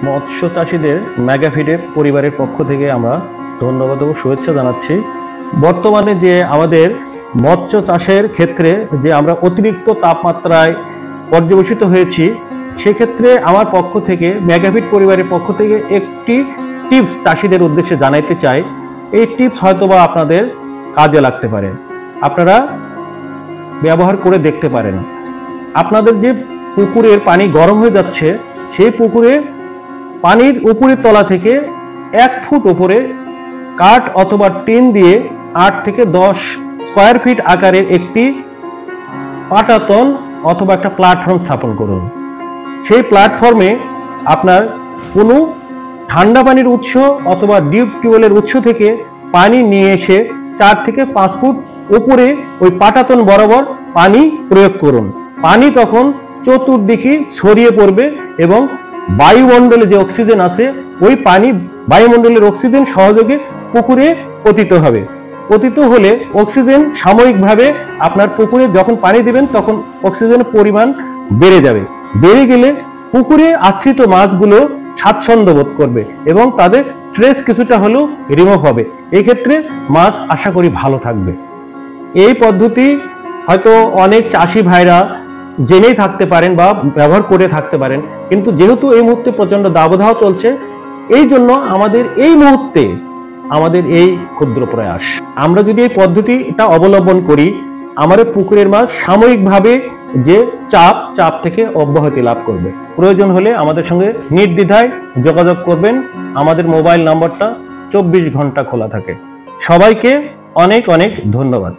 মৎস্য চাষীদের মেগাফিডের পরিবারের পক্ষ থেকে আমরা ধন্যবাদ ও শুভেচ্ছা জানাচ্ছি। বর্তমানে যে আমাদের মৎস্য চাষের ক্ষেত্রে যে আমরা অতিরিক্ত তাপমাত্রায় পর্যবেসিত হয়েছি, সেক্ষেত্রে আমার পক্ষ থেকে মেগাফিড পরিবারের পক্ষ থেকে একটি টিপস চাষীদের উদ্দেশ্যে জানাইতে চাই। এই টিপস হয়তোবা আপনাদের কাজে লাগতে পারে, আপনারা ব্যবহার করে দেখতে পারেন। আপনাদের যে পুকুরের পানি গরম হয়ে যাচ্ছে, সেই পুকুরে পানির উপরের তলা থেকে 1 ফুট উপরে কাঠ অথবা টিন দিয়ে 8 থেকে 10 স্কয়ার ফিট আকারের একটি পাটাতন অথবা একটা প্ল্যাটফর্ম স্থাপন করুন। সেই প্ল্যাটফর্মে আপনার কোনো ঠান্ডা পানির উৎস অথবা ডিপ টিউবওয়েলের উৎস থেকে পানি নিয়ে এসে 4 থেকে 5 ফুট উপরে ওই পাটাতন বরাবর পানি প্রয়োগ করুন। পানি তখন চতুর্দিকে ছড়িয়ে পড়বে এবং বায়ুমণ্ডলে যে অক্সিজেন আছে, ওই পানি বায়ুমণ্ডলের অক্সিজেন সহযোগে পুকুরে পতিত হবে। পতিত হলে অক্সিজেন সাময়িকভাবে আপনার পুকুরে যখন পানি দিবেন তখন অক্সিজেনের পরিমাণ বেড়ে যাবে। বেড়ে গেলে পুকুরে আশ্রিত মাছগুলো স্বাচ্ছন্দ্য বোধ করবে এবং তাদের স্ট্রেস কিছুটা হলেও রিমুভ হবে। এই ক্ষেত্রে মাছ আশা করি ভালো থাকবে। এই পদ্ধতি হয়তো অনেক চাষি ভাইরা জেনেই থাকতে পারেন বা ব্যবহার করে থাকতে পারেন, কিন্তু যেহেতু এই মুহূর্তে প্রচন্ড দাবদাহ চলছে, এই জন্য আমাদের এই মুহূর্তে আমাদের এই ক্ষুদ্র প্রয়াস, আমরা যদি এই পদ্ধতিটা অবলম্বন করি, আমাদের পুকুরের মাছ সাময়িকভাবে যে চাপ থেকে অব্যাহতি লাভ করবে। প্রয়োজন হলে আমাদের সঙ্গে নির্দ্বিধায় যোগাযোগ করবেন। আমাদের মোবাইল নাম্বারটা 24 ঘন্টা খোলা থাকে। সবাইকে অনেক অনেক ধন্যবাদ।